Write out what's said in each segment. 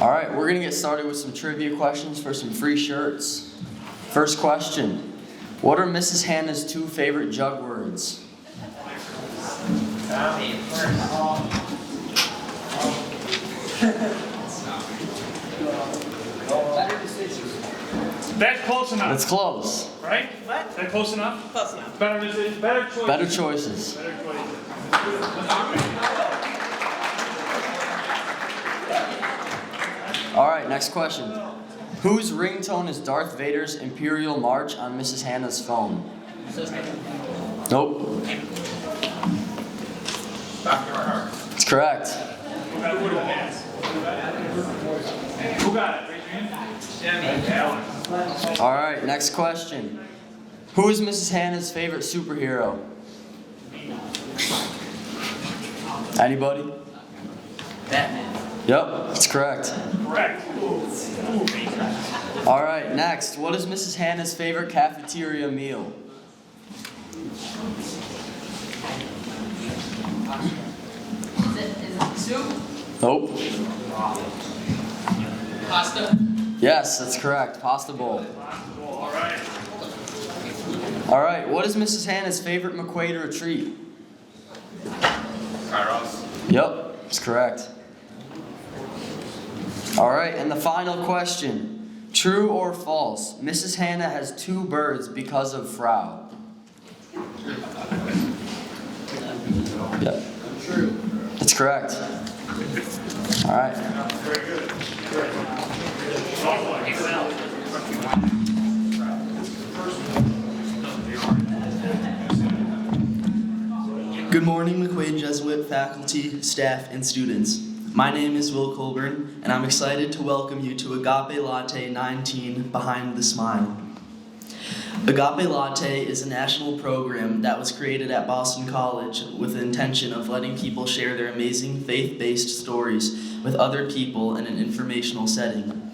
All right, we're going to get started with some trivia questions for some free shirts. First question. What are Mrs. Hanna's two favorite jug words? That's close enough. That's close. Right? What? That close enough? Close enough. Better choices. Better choices. Better choices. All right, next question. Whose ringtone is Darth Vader's Imperial March on Mrs. Hanna's phone? Nope. It's correct. Who got it? Raise your hand. All right, next question. Who is Mrs. Hanna's favorite superhero? Anybody? Batman. Yep, that's correct. Correct. All right, next. What is Mrs. Hanna's favorite cafeteria meal? Is it soup? Nope. Pasta? Yes, that's correct. Pasta bowl. All right. All right, what is Mrs. Hanna's favorite McQuaid to retreat? Carlos. Yep, that's correct. All right, and the final question. True or false? Mrs. Hanna has two birds because of Frau. Yep. True. That's correct. All right. Very good. Good morning, McQuaid Jesuit faculty, staff, and students. My name is Will Colburn, and I'm excited to welcome you to Agape Latte 19, Behind the Smile. Agape Latte is a national program that was created at Boston College with the intention of letting people share their amazing faith-based stories with other people in an informational setting.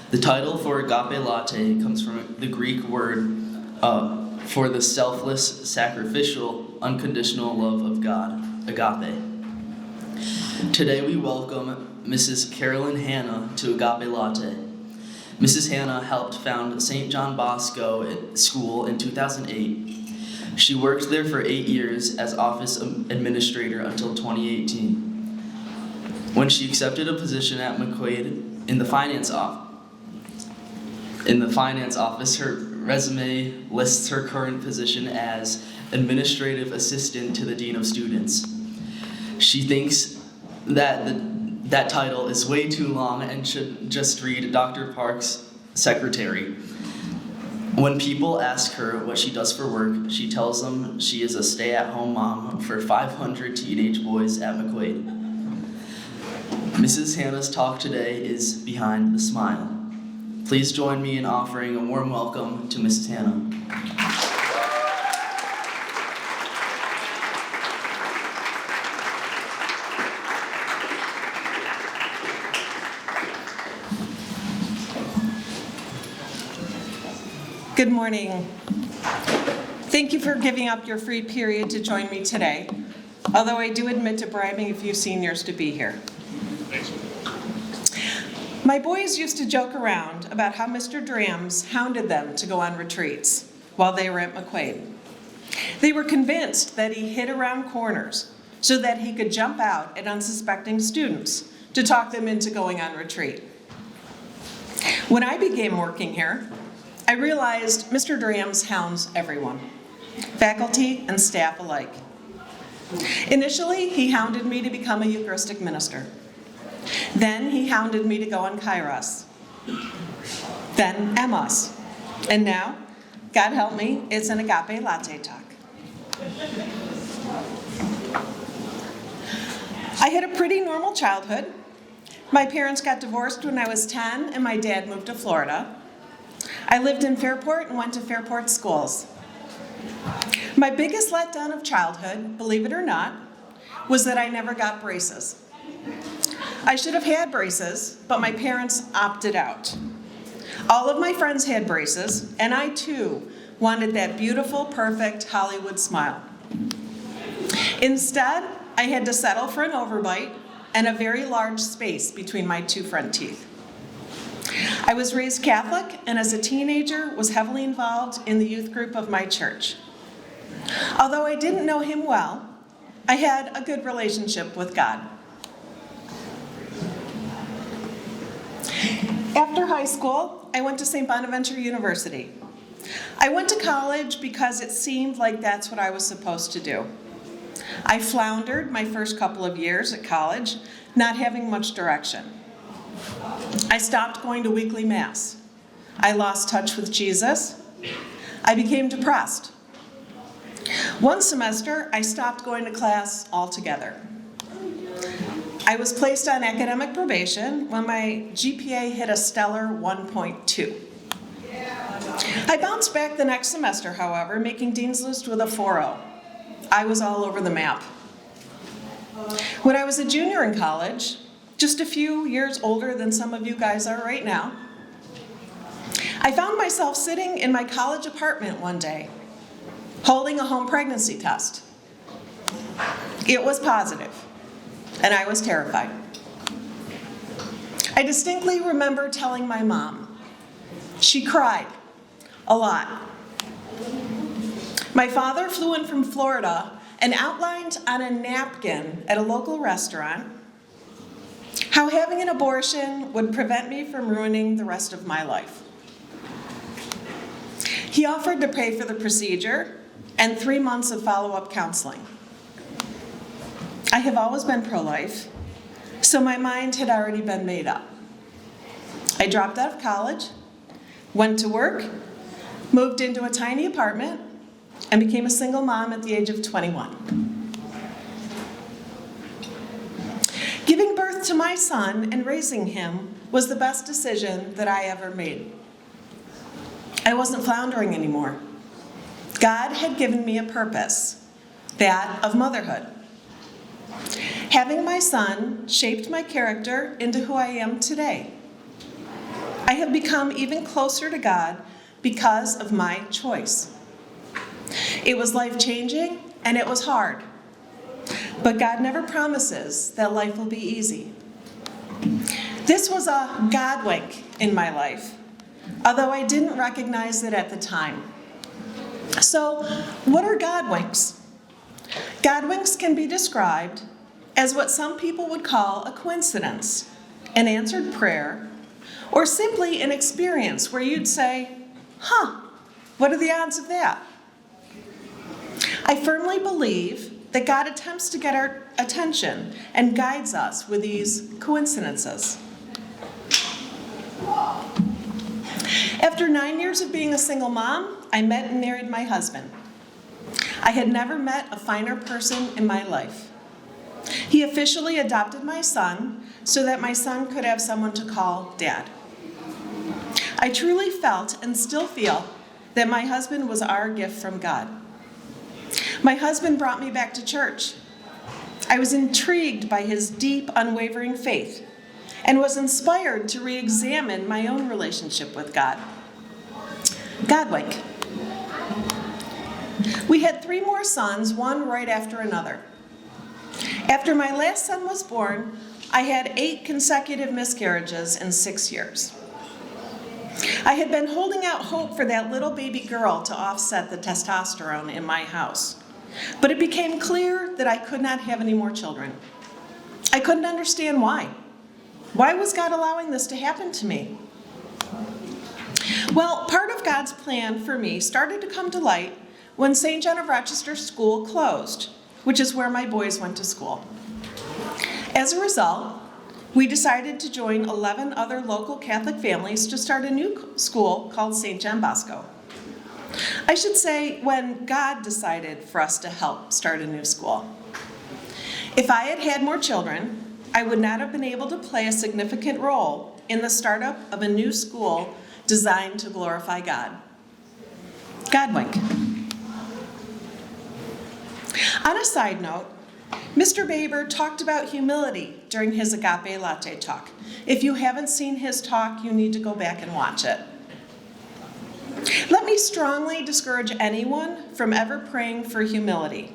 The title for Agape Latte comes from the Greek word for the selfless, sacrificial, unconditional love of God, agape. Today we welcome Mrs. Carolyn Hanna to Agape Latte. Mrs. Hanna helped found St. John Bosco School in 2008. She worked there for 8 years as office administrator until 2018, when she accepted a position at McQuaid in the finance office. Her resume lists her current position as administrative assistant to the dean of students. She thinks that title is way too long and should just read Dr. Park's secretary. When people ask her what she does for work, she tells them she is a stay-at-home mom for 500 teenage boys at McQuaid. Mrs. Hanna's talk today is Behind the Smile. Please join me in offering a warm welcome to Mrs. Hanna. Good morning. Thank you for giving up your free period to join me today, although I do admit to bribing a few seniors to be here. Thanks. My boys used to joke around about how Mr. Drams hounded them to go on retreats while they were at McQuaid. They were convinced that he hid around corners so that he could jump out at unsuspecting students to talk them into going on retreat. When I began working here, I realized Mr. Drams hounds everyone, faculty and staff alike. Initially, he hounded me to become a Eucharistic minister. Then he hounded me to go on Kairos. Then Emos. And now, God help me, it's an Agape Latte talk. I had a pretty normal childhood. My parents got divorced when I was 10 and my dad moved to Florida. I lived in Fairport and went to Fairport schools. My biggest letdown of childhood, believe it or not, was that I never got braces. I should have had braces, but my parents opted out. All of my friends had braces, and I too wanted that beautiful, perfect Hollywood smile. Instead, I had to settle for an overbite and a very large space between my two front teeth. I was raised Catholic, and as a teenager was heavily involved in the youth group of my church. Although I didn't know him well, I had a good relationship with God. After high school, I went to St. Bonaventure University. I went to college because it seemed like that's what I was supposed to do. I floundered my first couple of years at college, not having much direction. I stopped going to weekly mass. I lost touch with Jesus. I became depressed. One semester, I stopped going to class altogether. I was placed on academic probation when my GPA hit a stellar 1.2. I bounced back the next semester, however, making Dean's List with a 4.0. I was all over the map. When I was a junior in college, just a few years older than some of you guys are right now, I found myself sitting in my college apartment one day, holding a home pregnancy test. It was positive, and I was terrified. I distinctly remember telling my mom. She cried a lot. My father flew in from Florida and outlined on a napkin at a local restaurant how having an abortion would prevent me from ruining the rest of my life. He offered to pay for the procedure and 3 months of follow-up counseling. I have always been pro-life, so my mind had already been made up. I dropped out of college, went to work, moved into a tiny apartment, and became a single mom at the age of 21. Giving birth to my son and raising him was the best decision that I ever made. I wasn't floundering anymore. God had given me a purpose, that of motherhood. Having my son shaped my character into who I am today. I have become even closer to God because of my choice. It was life-changing and it was hard. But God never promises that life will be easy. This was a God wink in my life, although I didn't recognize it at the time. So, what are God winks? God winks can be described as what some people would call a coincidence, an answered prayer, or simply an experience where you'd say, what are the odds of that? I firmly believe that God attempts to get our attention and guides us with these coincidences. After 9 years of being a single mom, I met and married my husband. I had never met a finer person in my life. He officially adopted my son so that my son could have someone to call Dad. I truly felt and still feel that my husband was our gift from God. My husband brought me back to church. I was intrigued by his deep, unwavering faith and was inspired to re-examine my own relationship with God. God wink. We had 3 more sons, one right after another. After my last son was born, I had 8 consecutive miscarriages in 6 years. I had been holding out hope for that little baby girl to offset the testosterone in my house. But it became clear that I could not have any more children. I couldn't understand why. Why was God allowing this to happen to me? Well, part of God's plan for me started to come to light when St. John of Rochester School closed, which is where my boys went to school. As a result, we decided to join 11 other local Catholic families to start a new school called St. John Bosco. I should say, when God decided for us to help start a new school. If I had had more children, I would not have been able to play a significant role in the startup of a new school designed to glorify God. God wink. On a side note, Mr. Baber talked about humility during his Agape Latte talk. If you haven't seen his talk, you need to go back and watch it. Let me strongly discourage anyone from ever praying for humility,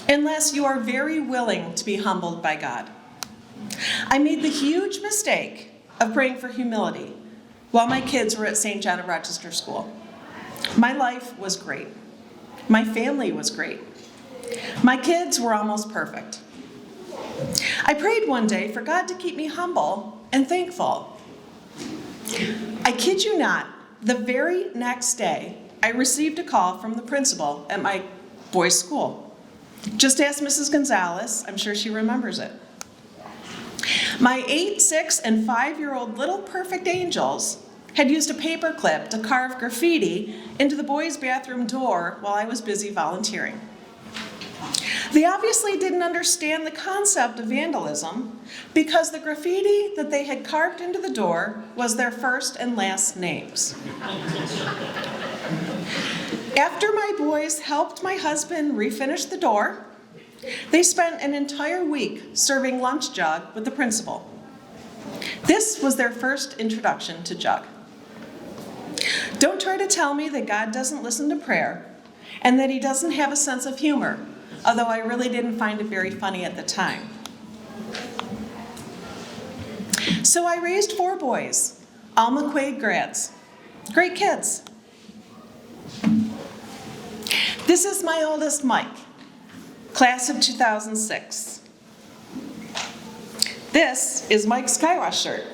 unless you are very willing to be humbled by God. I made the huge mistake of praying for humility, while my kids were at St. John of Rochester School. My life was great. My family was great. My kids were almost perfect. I prayed one day for God to keep me humble and thankful. I kid you not, the very next day, I received a call from the principal at my boys' school. Just ask Mrs. Gonzalez, I'm sure she remembers it. My 8, 6, and 5-year-old little perfect angels had used a paper clip to carve graffiti into the boys' bathroom door while I was busy volunteering. They obviously didn't understand the concept of vandalism because the graffiti that they had carved into the door was their first and last names. After my boys helped my husband refinish the door, they spent an entire week serving lunch jug with the principal. This was their first introduction to jug. Don't try to tell me that God doesn't listen to prayer and that he doesn't have a sense of humor, although I really didn't find it very funny at the time. So I raised 4 boys, all McQuaid grads. Great kids. This is my oldest, Mike, class of 2006. This is Mike's Kairos shirt.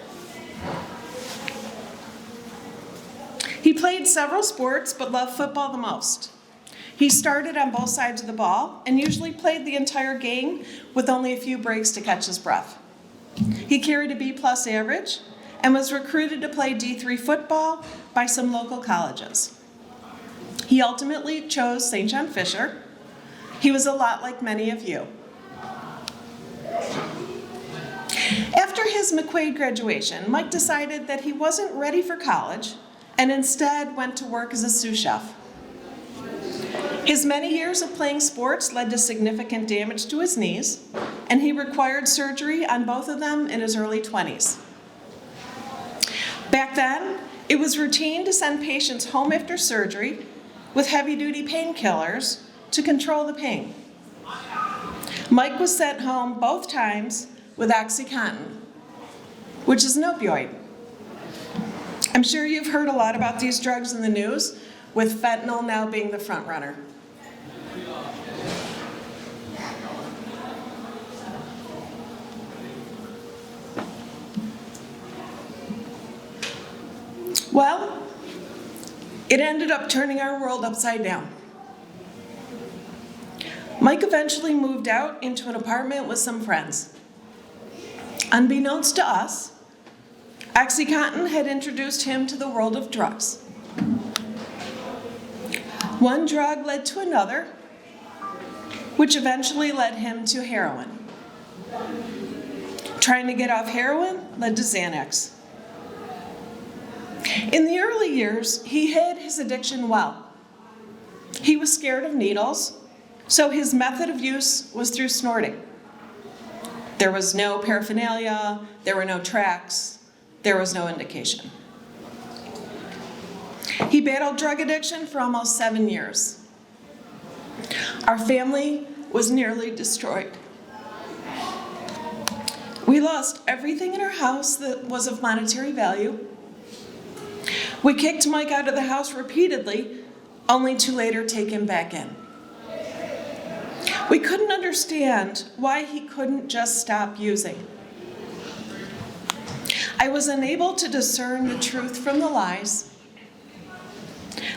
He played several sports but loved football the most. He started on both sides of the ball and usually played the entire game with only a few breaks to catch his breath. He carried a B+ average and was recruited to play D3 football by some local colleges. He ultimately chose St. John Fisher. He was a lot like many of you. After his McQuaid graduation, Mike decided that he wasn't ready for college and instead went to work as a sous chef. His many years of playing sports led to significant damage to his knees, and he required surgery on both of them in his early 20s. Back then, it was routine to send patients home after surgery with heavy-duty painkillers to control the pain. Mike was sent home both times with OxyContin, which is an opioid. I'm sure you've heard a lot about these drugs in the news, with fentanyl now being the front runner. Well, it ended up turning our world upside down. Mike eventually moved out into an apartment with some friends. Unbeknownst to us, OxyContin had introduced him to the world of drugs. One drug led to another, which eventually led him to heroin. Trying to get off heroin led to Xanax. In the early years, he hid his addiction well. He was scared of needles, so his method of use was through snorting. There was no paraphernalia, there were no tracks, there was no indication. He battled drug addiction for almost 7 years. Our family was nearly destroyed. We lost everything in our house that was of monetary value. We kicked Mike out of the house repeatedly, only to later take him back in. We couldn't understand why he couldn't just stop using. I was unable to discern the truth from the lies.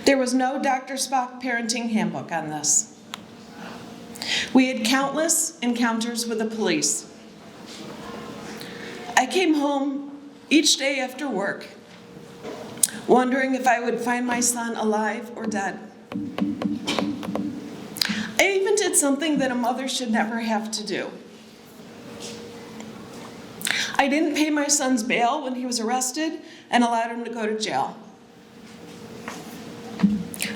There was no Dr. Spock parenting handbook on this. We had countless encounters with the police. I came home each day after work, wondering if I would find my son alive or dead. I even did something that a mother should never have to do. I didn't pay my son's bail when he was arrested and allowed him to go to jail.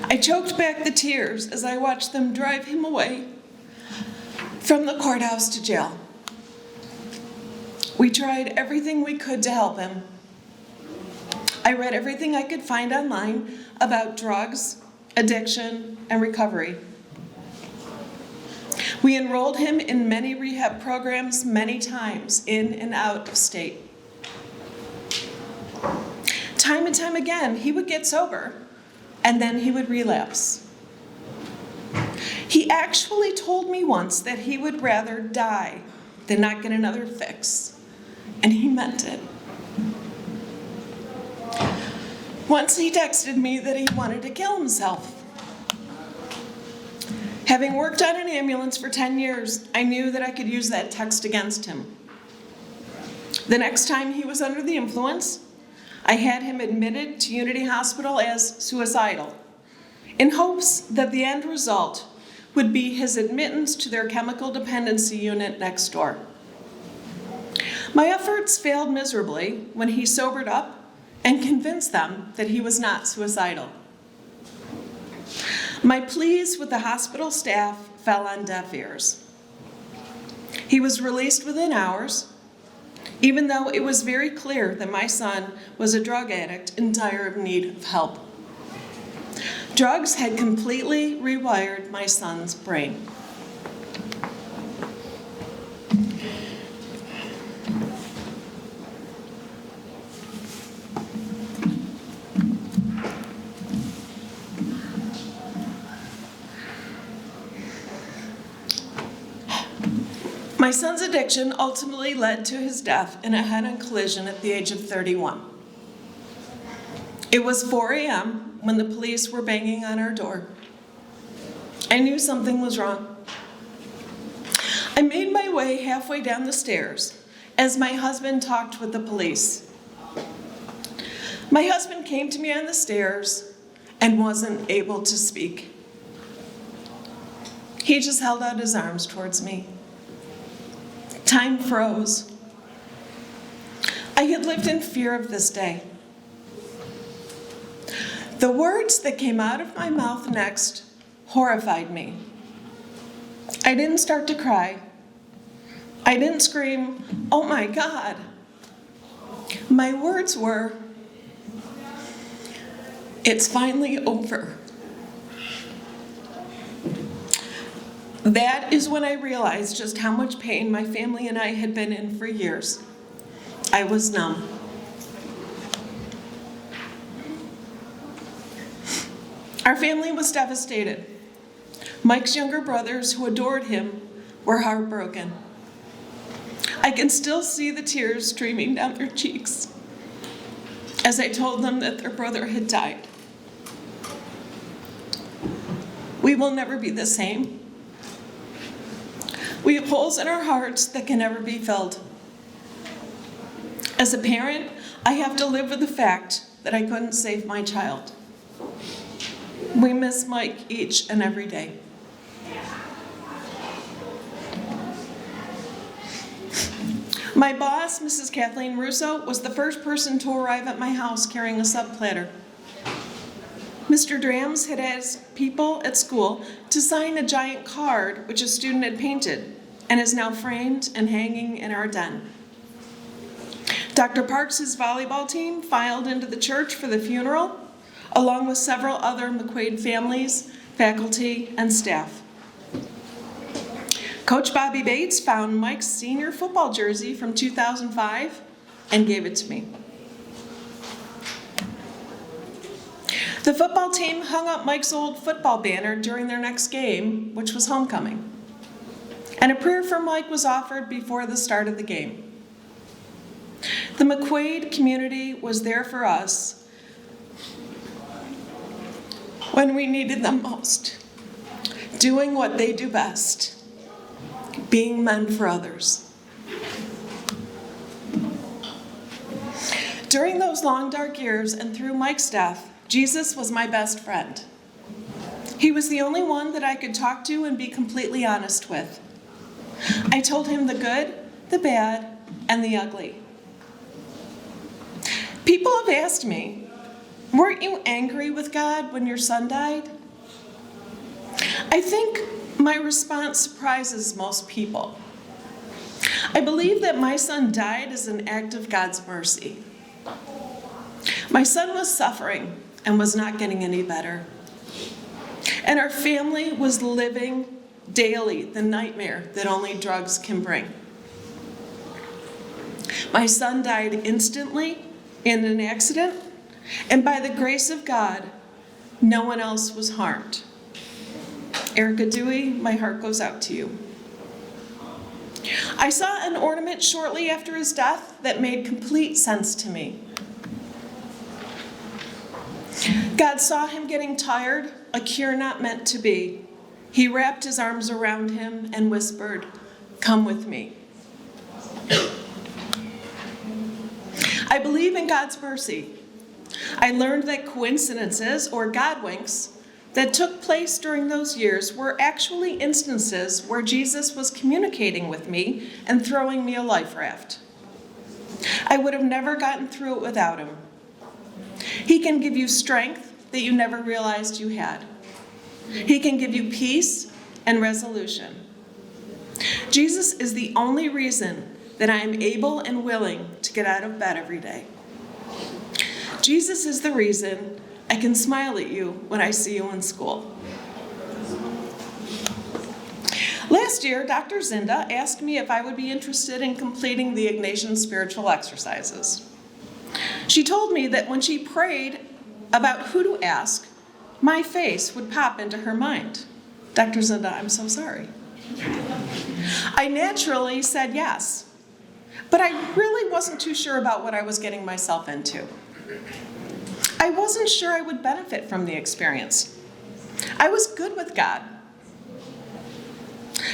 I choked back the tears as I watched them drive him away from the courthouse to jail. We tried everything we could to help him. I read everything I could find online about drugs, addiction, and recovery. We enrolled him in many rehab programs many times, in and out of state. Time and time again, he would get sober, and then he would relapse. He actually told me once that he would rather die than not get another fix, and he meant it. Once he texted me that he wanted to kill himself. Having worked on an ambulance for 10 years, I knew that I could use that text against him. The next time he was under the influence, I had him admitted to Unity Hospital as suicidal, in hopes that the end result would be his admittance to their chemical dependency unit next door. My efforts failed miserably when he sobered up and convinced them that he was not suicidal. My pleas with the hospital staff fell on deaf ears. He was released within hours, even though it was very clear that my son was a drug addict in dire need of help. Drugs had completely rewired my son's brain. My son's addiction ultimately led to his death in a head-on collision at the age of 31. It was 4 a.m. when the police were banging on our door. I knew something was wrong. I made my way halfway down the stairs as my husband talked with the police. My husband came to me on the stairs and wasn't able to speak. He just held out his arms towards me. Time froze. I had lived in fear of this day. The words that came out of my mouth next horrified me. I didn't start to cry. I didn't scream, "Oh my God." My words were, "It's finally over." That is when I realized just how much pain my family and I had been in for years. I was numb. Our family was devastated. Mike's younger brothers, who adored him, were heartbroken. I can still see the tears streaming down their cheeks as I told them that their brother had died. We will never be the same. We have holes in our hearts that can never be filled. As a parent, I have to live with the fact that I couldn't save my child. We miss Mike each and every day. My boss, Mrs. Kathleen Russo, was the first person to arrive at my house carrying a sub platter. Mr. Drams had asked people at school to sign a giant card which a student had painted and is now framed and hanging in our den. Dr. Parks' volleyball team filed into the church for the funeral, along with several other McQuaid families, faculty, and staff. Coach Bobby Bates found Mike's senior football jersey from 2005 and gave it to me. The football team hung up Mike's old football banner during their next game, which was homecoming. And a prayer for Mike was offered before the start of the game. The McQuaid community was there for us when we needed them most, doing what they do best, being men for others. During those long, dark years and through Mike's death, Jesus was my best friend. He was the only one that I could talk to and be completely honest with. I told him the good, the bad, and the ugly. People have asked me, weren't you angry with God when your son died? I think my response surprises most people. I believe that my son died as an act of God's mercy. My son was suffering and was not getting any better. And our family was living daily the nightmare that only drugs can bring. My son died instantly in an accident And by the grace of God, no one else was harmed. Erica Dewey, my heart goes out to you. I saw an ornament shortly after his death that made complete sense to me. God saw him getting tired, a cure not meant to be. He wrapped his arms around him and whispered, "Come with me." I believe in God's mercy. I learned that coincidences, or God winks, that took place during those years were actually instances where Jesus was communicating with me and throwing me a life raft. I would have never gotten through it without him. He can give you strength that you never realized you had. He can give you peace and resolution. Jesus is the only reason that I am able and willing to get out of bed every day. Jesus is the reason I can smile at you when I see you in school. Last year, Dr. Zinda asked me if I would be interested in completing the Ignatian spiritual exercises. She told me that when she prayed about who to ask, my face would pop into her mind. Dr. Zinda, I'm so sorry. I naturally said yes, but I really wasn't too sure about what I was getting myself into. I wasn't sure I would benefit from the experience. I was good with God.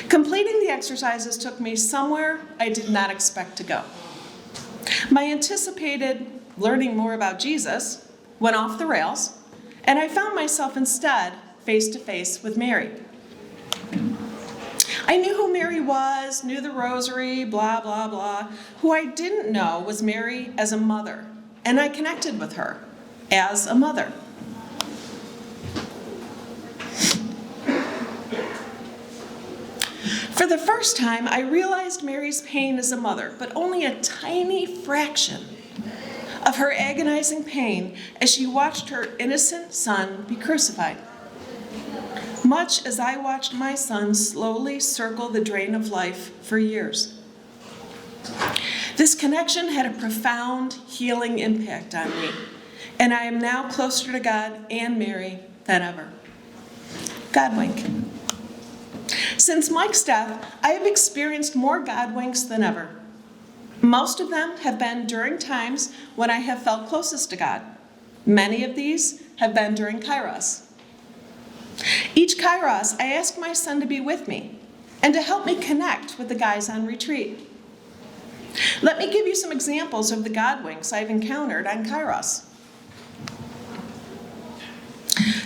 Completing the exercises took me somewhere I did not expect to go. My anticipated learning more about Jesus went off the rails, and I found myself instead face to face with Mary. I knew who Mary was, knew the rosary, blah, blah, blah. Who I didn't know was Mary as a mother, and I connected with her as a mother. For the first time, I realized Mary's pain as a mother, but only a tiny fraction of her agonizing pain as she watched her innocent son be crucified. Much as I watched my son slowly circle the drain of life for years. This connection had a profound healing impact on me, and I am now closer to God and Mary than ever. God wink. Since Mike's death, I have experienced more God winks than ever. Most of them have been during times when I have felt closest to God. Many of these have been during Kairos. Each Kairos, I ask my son to be with me and to help me connect with the guys on retreat. Let me give you some examples of the God winks I've encountered on Kairos.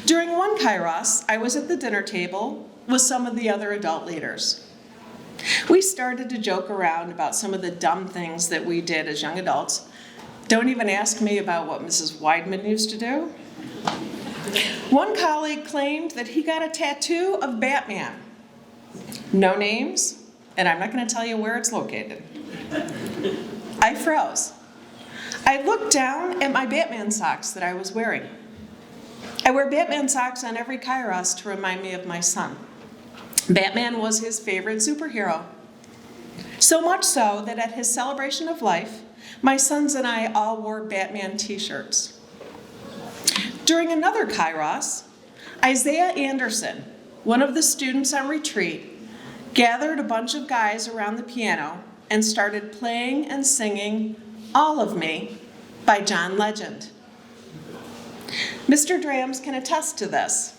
During one Kairos, I was at the dinner table with some of the other adult leaders. We started to joke around about some of the dumb things that we did as young adults. Don't even ask me about what Mrs. Weidman used to do. One colleague claimed that he got a tattoo of Batman. No names, and I'm not going to tell you where it's located. I froze. I looked down at my Batman socks that I was wearing. I wear Batman socks on every Kairos to remind me of my son. Batman was his favorite superhero. So much so that at his celebration of life, my sons and I all wore Batman t-shirts. During another Kairos, Isaiah Anderson, one of the students on retreat, gathered a bunch of guys around the piano and started playing and singing All of Me by John Legend. Mr. Drams can attest to this.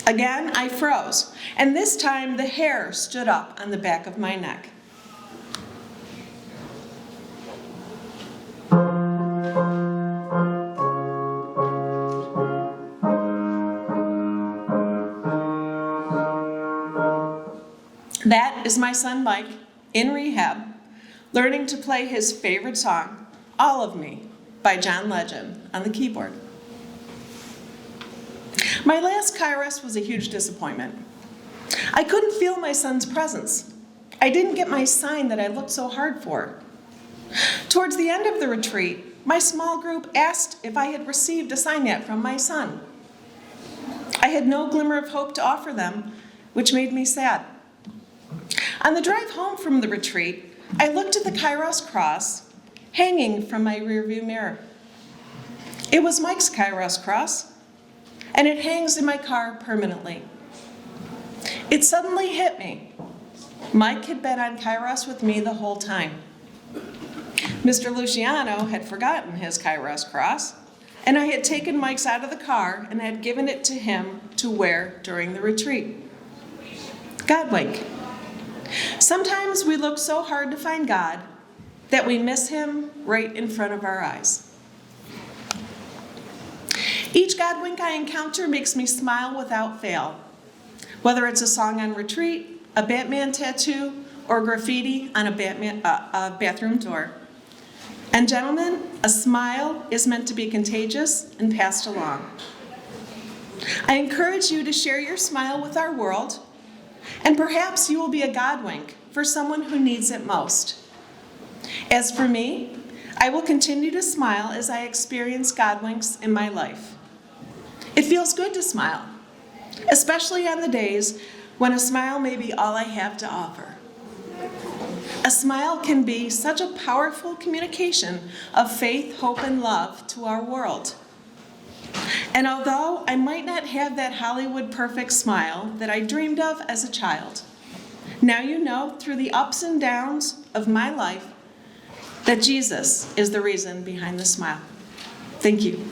Again, I froze, and this time the hair stood up on the back of my neck. That is my son Mike, in rehab, learning to play his favorite song, All of Me, by John Legend, on the keyboard. My last Kairos was a huge disappointment. I couldn't feel my son's presence. I didn't get my sign that I looked so hard for. Towards the end of the retreat, my small group asked if I had received a sign yet from my son. I had no glimmer of hope to offer them, which made me sad. On the drive home from the retreat, I looked at the Kairos cross hanging from my rearview mirror. It was Mike's Kairos cross, and it hangs in my car permanently. It suddenly hit me. Mike had been on Kairos with me the whole time. Mr. Luciano had forgotten his Kairos cross, and I had taken Mike's out of the car and had given it to him to wear during the retreat. God wink. Sometimes we look so hard to find God that we miss him right in front of our eyes. Each God wink I encounter makes me smile without fail. Whether it's a song on retreat, a Batman tattoo, or graffiti on a bathroom door. And gentlemen, a smile is meant to be contagious and passed along. I encourage you to share your smile with our world, and perhaps you will be a God wink for someone who needs it most. As for me, I will continue to smile as I experience God winks in my life. It feels good to smile, especially on the days when a smile may be all I have to offer. A smile can be such a powerful communication of faith, hope, and love to our world. And although I might not have that Hollywood perfect smile that I dreamed of as a child, now you know through the ups and downs of my life that Jesus is the reason behind the smile. Thank you.